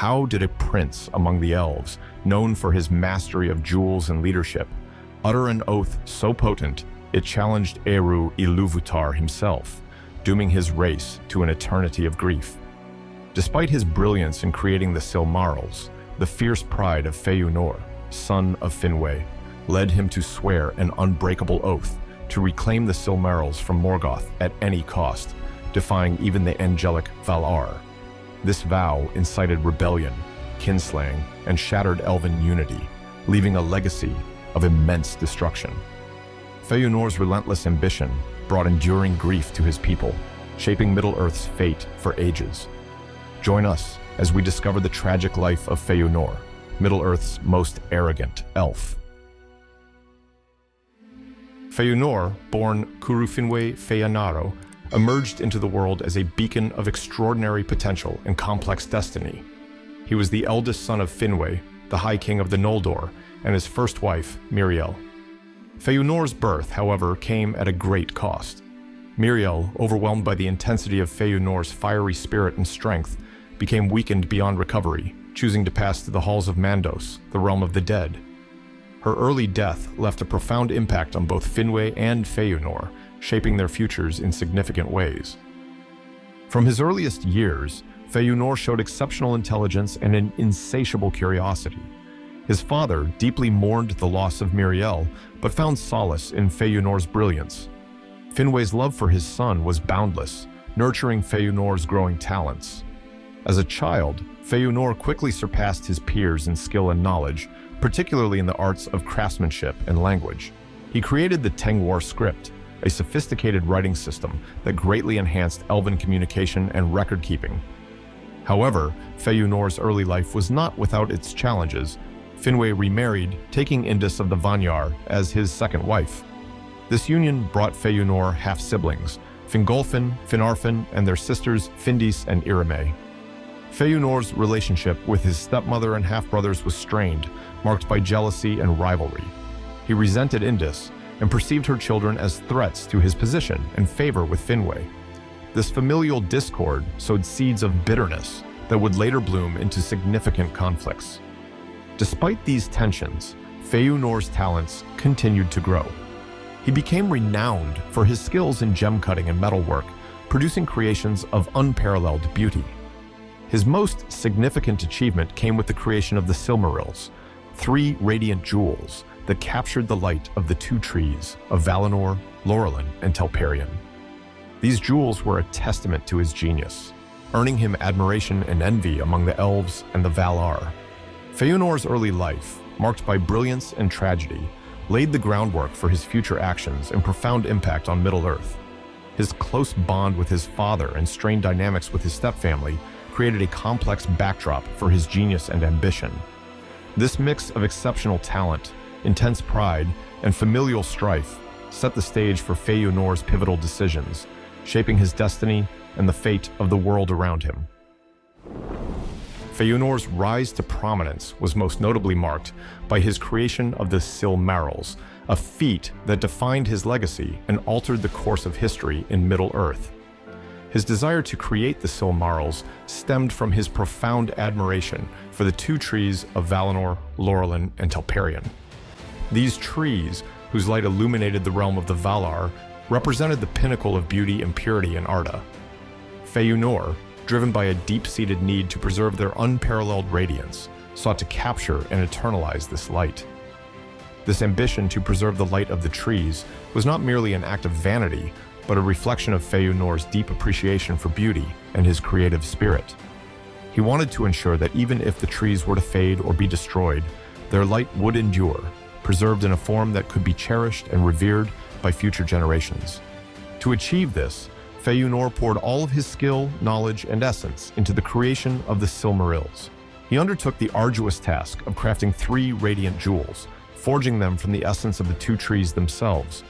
How did a prince among the elves, known for his mastery of jewels and leadership, utter an oath so potent it challenged Eru Iluvatar himself, dooming his race to an eternity of grief? Despite his brilliance in creating the Silmarils, the fierce pride of Fëanor, son of Finwë, led him to swear an unbreakable oath to reclaim the Silmarils from Morgoth at any cost, defying even the angelic Valar. This vow incited rebellion, kinslaying, and shattered elven unity, leaving a legacy of immense destruction. Fëanor's relentless ambition brought enduring grief to his people, shaping Middle-earth's fate for ages. Join us as we discover the tragic life of Fëanor, Middle-earth's most arrogant elf. Fëanor, born Curufinwë Fëanaro, emerged into the world as a beacon of extraordinary potential and complex destiny. He was the eldest son of Finwë, the High King of the Noldor, and his first wife, Míriel. Fëanor's birth, however, came at a great cost. Míriel, overwhelmed by the intensity of Fëanor's fiery spirit and strength, became weakened beyond recovery, choosing to pass to the halls of Mandos, the realm of the dead. Her early death left a profound impact on both Finwë and Fëanor, shaping their futures in significant ways. From his earliest years, Fëanor showed exceptional intelligence and an insatiable curiosity. His father deeply mourned the loss of Míriel, but found solace in Fëanor's brilliance. Finwë's love for his son was boundless, nurturing Fëanor's growing talents. As a child, Fëanor quickly surpassed his peers in skill and knowledge, particularly in the arts of craftsmanship and language. He created the Tengwar script, a sophisticated writing system that greatly enhanced elven communication and record-keeping. However, Fëanor's early life was not without its challenges. Finwë remarried, taking Indis of the Vanyar as his second wife. This union brought Fëanor half-siblings, Fingolfin, Finarfin, and their sisters Findis and Irime. Fëanor's relationship with his stepmother and half-brothers was strained, marked by jealousy and rivalry. He resented Indis and perceived her children as threats to his position and favor with Finwë. This familial discord sowed seeds of bitterness that would later bloom into significant conflicts. Despite these tensions, Fëanor's talents continued to grow. He became renowned for his skills in gem-cutting and metalwork, producing creations of unparalleled beauty. His most significant achievement came with the creation of the Silmarils, 3 radiant jewels that captured the light of the 2 trees of Valinor, Lorelin, and Telperion. These jewels were a testament to his genius, earning him admiration and envy among the elves and the Valar. Fëanor's early life, marked by brilliance and tragedy, laid the groundwork for his future actions and profound impact on Middle-earth. His close bond with his father and strained dynamics with his stepfamily created a complex backdrop for his genius and ambition. This mix of exceptional talent, intense pride, and familial strife set the stage for Fëanor's pivotal decisions, shaping his destiny and the fate of the world around him. Fëanor's rise to prominence was most notably marked by his creation of the Silmarils, a feat that defined his legacy and altered the course of history in Middle-earth. His desire to create the Silmarils stemmed from his profound admiration for the 2 trees of Valinor, Lorelin, and Telperion. These trees, whose light illuminated the realm of the Valar, represented the pinnacle of beauty and purity in Arda. Fëanor, driven by a deep-seated need to preserve their unparalleled radiance, sought to capture and eternalize this light. This ambition to preserve the light of the trees was not merely an act of vanity, but a reflection of Fëanor's deep appreciation for beauty and his creative spirit. He wanted to ensure that even if the trees were to fade or be destroyed, their light would endure, preserved in a form that could be cherished and revered by future generations. To achieve this, Fëanor poured all of his skill, knowledge, and essence into the creation of the Silmarils. He undertook the arduous task of crafting 3 radiant jewels, forging them from the essence of the 2 trees themselves.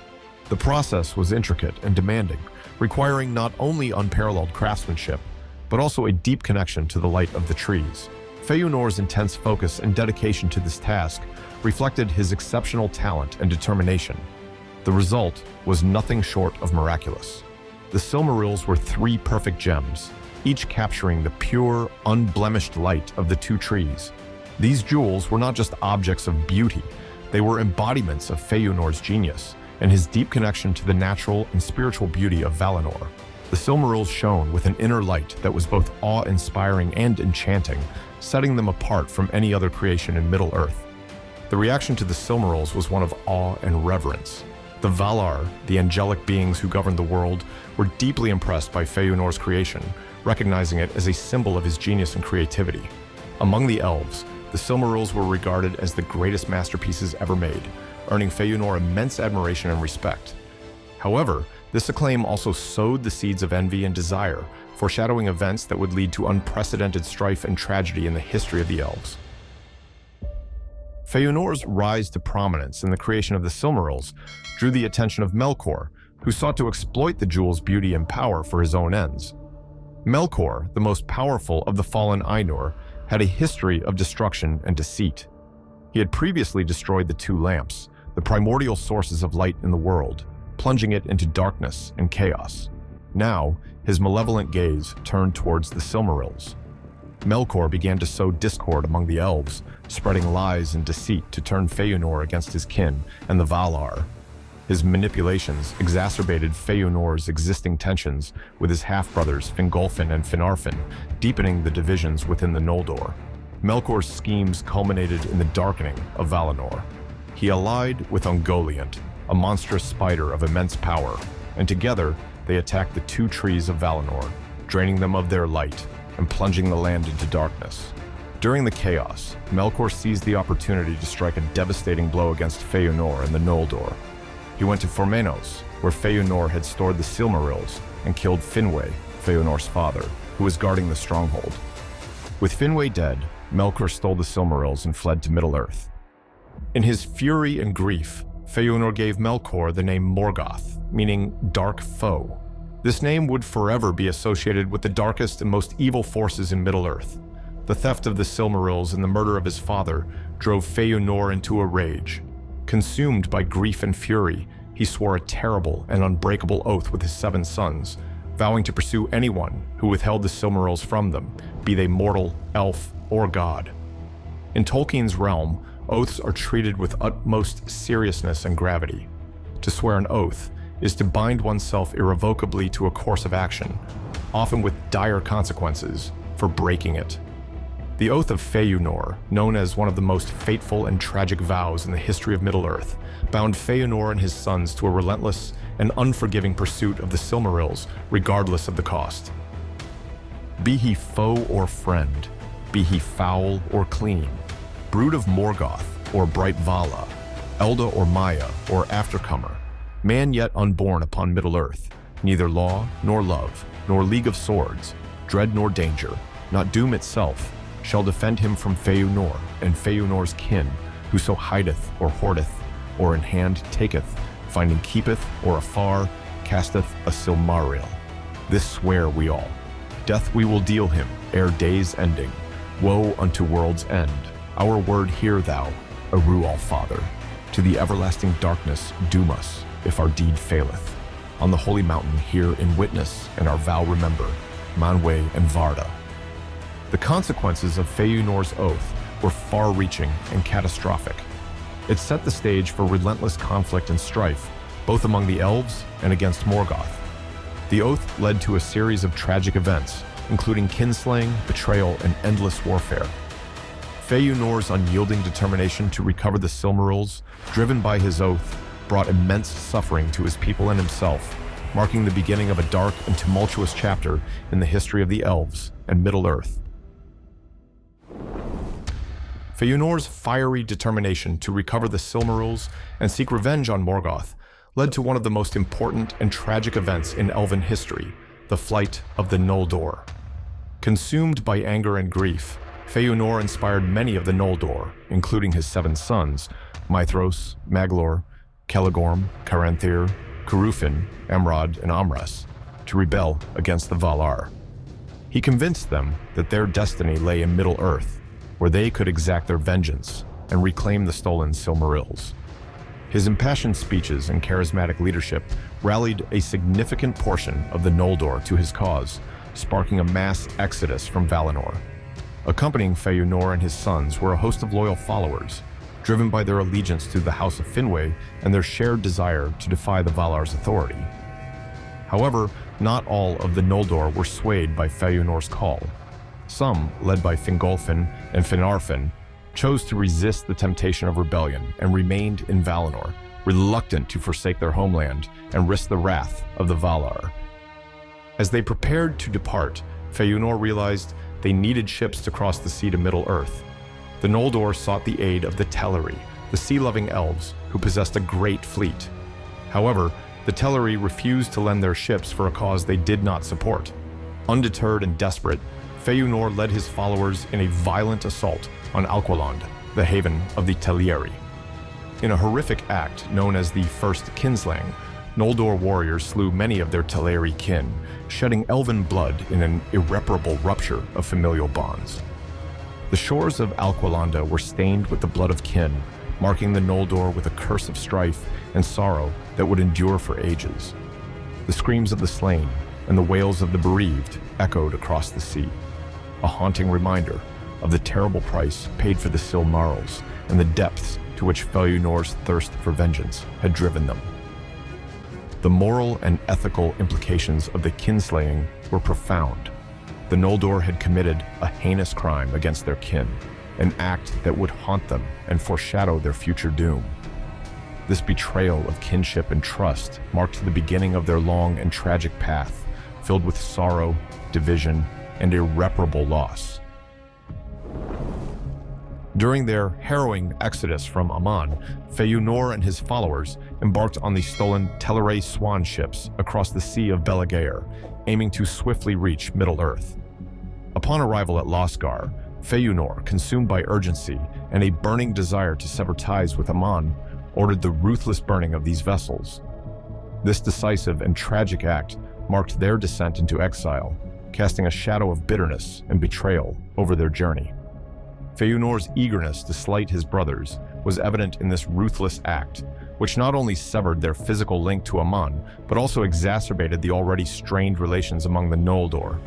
The process was intricate and demanding, requiring not only unparalleled craftsmanship, but also a deep connection to the light of the trees. Fëanor's intense focus and dedication to this task reflected his exceptional talent and determination. The result was nothing short of miraculous. The Silmarils were 3 perfect gems, each capturing the pure, unblemished light of the two trees. These jewels were not just objects of beauty, they were embodiments of Fëanor's genius and his deep connection to the natural and spiritual beauty of Valinor. The Silmarils shone with an inner light that was both awe-inspiring and enchanting, setting them apart from any other creation in Middle-earth. The reaction to the Silmarils was one of awe and reverence. The Valar, the angelic beings who governed the world, were deeply impressed by Fëanor's creation, recognizing it as a symbol of his genius and creativity. Among the elves, the Silmarils were regarded as the greatest masterpieces ever made, earning Fëanor immense admiration and respect. However, this acclaim also sowed the seeds of envy and desire, foreshadowing events that would lead to unprecedented strife and tragedy in the history of the elves. Fëanor's rise to prominence in the creation of the Silmarils drew the attention of Melkor, who sought to exploit the jewel's beauty and power for his own ends. Melkor, the most powerful of the fallen Ainur, had a history of destruction and deceit. He had previously destroyed the two lamps, the primordial sources of light in the world, plunging it into darkness and chaos. Now, his malevolent gaze turned towards the Silmarils. Melkor began to sow discord among the elves, spreading lies and deceit to turn Fëanor against his kin and the Valar. His manipulations exacerbated Fëanor's existing tensions with his half-brothers Fingolfin and Finarfin, deepening the divisions within the Noldor. Melkor's schemes culminated in the darkening of Valinor. He allied with Ungoliant, a monstrous spider of immense power, and together they attacked the two trees of Valinor, draining them of their light and plunging the land into darkness. During the chaos, Melkor seized the opportunity to strike a devastating blow against Fëanor and the Noldor. He went to Formenos, where Fëanor had stored the Silmarils, and killed Finwë, Fëanor's father, who was guarding the stronghold. With Finwë dead, Melkor stole the Silmarils and fled to Middle-earth. In his fury and grief, Fëanor gave Melkor the name Morgoth, meaning dark foe. This name would forever be associated with the darkest and most evil forces in Middle-earth. The theft of the Silmarils and the murder of his father drove Fëanor into a rage. Consumed by grief and fury, he swore a terrible and unbreakable oath with his 7 sons, vowing to pursue anyone who withheld the Silmarils from them, be they mortal, elf, or god. In Tolkien's realm, oaths are treated with utmost seriousness and gravity. To swear an oath is to bind oneself irrevocably to a course of action, often with dire consequences for breaking it. The Oath of Fëanor, known as one of the most fateful and tragic vows in the history of Middle-earth, bound Fëanor and his sons to a relentless and unforgiving pursuit of the Silmarils, regardless of the cost. Be he foe or friend, be he foul or clean, brood of Morgoth or bright Vala, Elda or Maya or aftercomer, man yet unborn upon Middle-earth, neither law nor love, nor league of swords, dread nor danger, not doom itself, shall defend him from Fëanor and Fëanor's kin, whoso hideth or hoardeth, or in hand taketh, finding keepeth or afar, casteth a Silmaril. This swear we all. Death we will deal him, ere day's ending. Woe unto world's end. Our word hear thou, All-Father. To the everlasting darkness doom us, if our deed faileth. On the holy mountain hear in witness, and our vow remember, Manwë and Varda. The consequences of Fëanor's oath were far-reaching and catastrophic. It set the stage for relentless conflict and strife, both among the elves and against Morgoth. The oath led to a series of tragic events, including kinslaying, betrayal, and endless warfare. Fëanor's unyielding determination to recover the Silmarils, driven by his oath, brought immense suffering to his people and himself, marking the beginning of a dark and tumultuous chapter in the history of the elves and Middle-earth. Fëanor's fiery determination to recover the Silmarils and seek revenge on Morgoth led to one of the most important and tragic events in elven history, the flight of the Noldor. Consumed by anger and grief, Fëanor inspired many of the Noldor, including his 7 sons, Maethros, Maglor, Celegorm, Caranthir, Curufin, Amrod, and Amras, to rebel against the Valar. He convinced them that their destiny lay in Middle-earth, where they could exact their vengeance and reclaim the stolen Silmarils. His impassioned speeches and charismatic leadership rallied a significant portion of the Noldor to his cause, sparking a mass exodus from Valinor. Accompanying Fëanor and his sons were a host of loyal followers, driven by their allegiance to the House of Finwë and their shared desire to defy the Valar's authority. However, not all of the Noldor were swayed by Fëanor's call. Some, led by Fingolfin and Finarfin, chose to resist the temptation of rebellion and remained in Valinor, reluctant to forsake their homeland and risk the wrath of the Valar. As they prepared to depart, Fëanor realized they needed ships to cross the sea to Middle-earth. The Noldor sought the aid of the Teleri, the sea-loving elves who possessed a great fleet. However, the Teleri refused to lend their ships for a cause they did not support. Undeterred and desperate, Fëanor led his followers in a violent assault on Alqualand, the haven of the Teleri. In a horrific act known as the First Kinslaying, Noldor warriors slew many of their Teleri kin, shedding elven blood in an irreparable rupture of familial bonds. The shores of Alqualanda were stained with the blood of kin, marking the Noldor with a curse of strife and sorrow that would endure for ages. The screams of the slain and the wails of the bereaved echoed across the sea, a haunting reminder of the terrible price paid for the Silmarils and the depths to which Fëanor's thirst for vengeance had driven them. The moral and ethical implications of the kinslaying were profound. The Noldor had committed a heinous crime against their kin, an act that would haunt them and foreshadow their future doom. This betrayal of kinship and trust marked the beginning of their long and tragic path, filled with sorrow, division, and irreparable loss. During their harrowing exodus from Aman, Fëanor and his followers embarked on the stolen Teleri swan ships across the Sea of Belugaer, aiming to swiftly reach Middle-earth. Upon arrival at Losgар, Fëanor, consumed by urgency and a burning desire to sever ties with Aman, ordered the ruthless burning of these vessels. This decisive and tragic act marked their descent into exile, casting a shadow of bitterness and betrayal over their journey. Fëanor's eagerness to slight his brothers was evident in this ruthless act, which not only severed their physical link to Aman, but also exacerbated the already strained relations among the Noldor.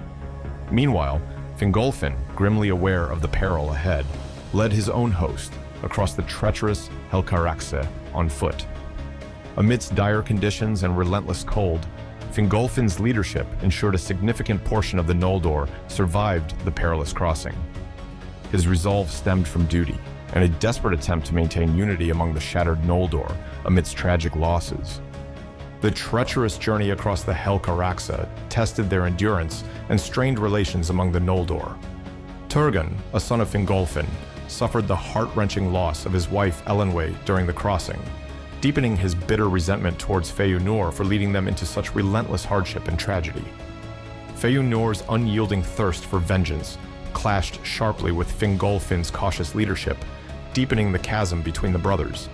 Meanwhile, Fingolfin, grimly aware of the peril ahead, led his own host across the treacherous Helcaraxe on foot. Amidst dire conditions and relentless cold, Fingolfin's leadership ensured a significant portion of the Noldor survived the perilous crossing. His resolve stemmed from duty and a desperate attempt to maintain unity among the shattered Noldor amidst tragic losses. The treacherous journey across the Helcaraxe tested their endurance and strained relations among the Noldor. Turgon, a son of Fingolfin, suffered the heart-wrenching loss of his wife Elenwe during the crossing, deepening his bitter resentment towards Fëanor for leading them into such relentless hardship and tragedy. Fëanor's unyielding thirst for vengeance clashed sharply with Fingolfin's cautious leadership, deepening the chasm between the brothers.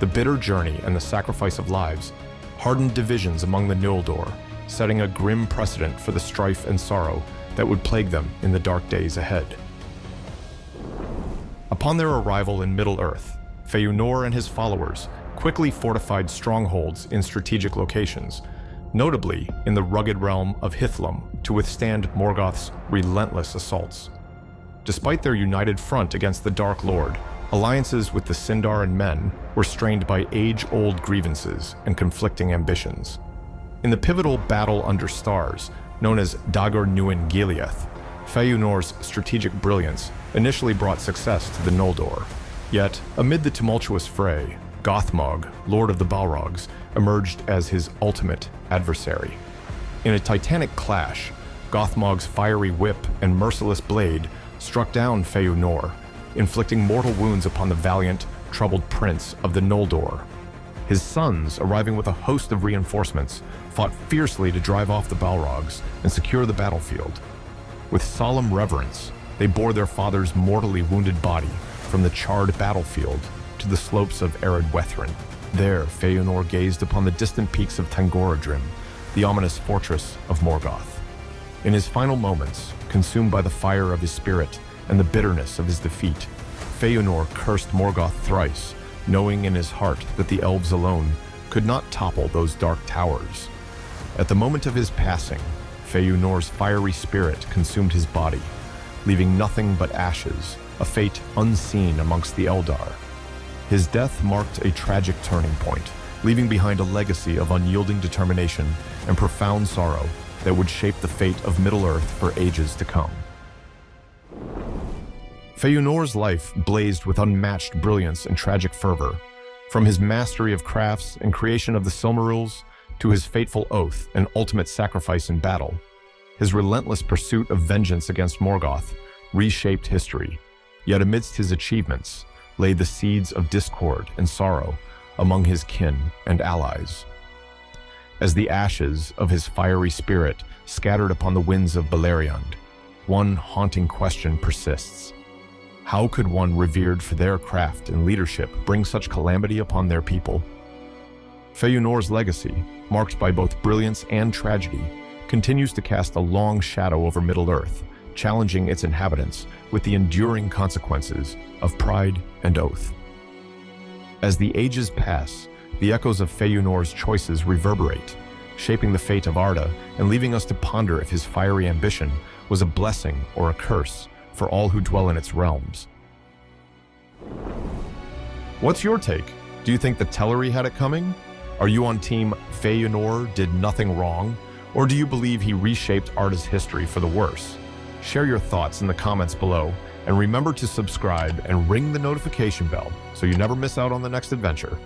The bitter journey and the sacrifice of lives hardened divisions among the Noldor, setting a grim precedent for the strife and sorrow that would plague them in the dark days ahead. Upon their arrival in Middle-earth, Fëanor and his followers quickly fortified strongholds in strategic locations, notably in the rugged realm of Hithlum, to withstand Morgoth's relentless assaults. Despite their united front against the Dark Lord, alliances with the Sindar and Men were strained by age-old grievances and conflicting ambitions. In the pivotal battle under stars, known as Dagor Nuin Gileath, Fëanor's strategic brilliance initially brought success to the Noldor. Yet, amid the tumultuous fray, Gothmog, Lord of the Balrogs, emerged as his ultimate adversary. In a titanic clash, Gothmog's fiery whip and merciless blade struck down Fëanor, inflicting mortal wounds upon the valiant, troubled prince of the Noldor. His sons, arriving with a host of reinforcements, fought fiercely to drive off the Balrogs and secure the battlefield. With solemn reverence, they bore their father's mortally wounded body from the charred battlefield to the slopes of arid Wethrin. There, Fëanor gazed upon the distant peaks of Tangorodrim, the ominous fortress of Morgoth. In his final moments, consumed by the fire of his spirit and the bitterness of his defeat, Fëanor cursed Morgoth thrice, knowing in his heart that the elves alone could not topple those dark towers. At the moment of his passing, Fëanor's fiery spirit consumed his body, leaving nothing but ashes, a fate unseen amongst the Eldar. His death marked a tragic turning point, leaving behind a legacy of unyielding determination and profound sorrow that would shape the fate of Middle-earth for ages to come. Fëanor's life blazed with unmatched brilliance and tragic fervor, from his mastery of crafts and creation of the Silmarils to his fateful oath and ultimate sacrifice in battle. His relentless pursuit of vengeance against Morgoth reshaped history, yet amidst his achievements lay the seeds of discord and sorrow among his kin and allies. As the ashes of his fiery spirit scattered upon the winds of Beleriand, one haunting question persists. How could one revered for their craft and leadership bring such calamity upon their people? Fëanor's legacy, marked by both brilliance and tragedy, continues to cast a long shadow over Middle-earth, challenging its inhabitants with the enduring consequences of pride and oath. As the ages pass, the echoes of Fëanor's choices reverberate, shaping the fate of Arda and leaving us to ponder if his fiery ambition was a blessing or a curse for all who dwell in its realms. What's your take? Do you think the Teleri had it coming? Are you on team Fëanor did nothing wrong? Or do you believe he reshaped Arda's history for the worse? Share your thoughts in the comments below, and remember to subscribe and ring the notification bell so you never miss out on the next adventure.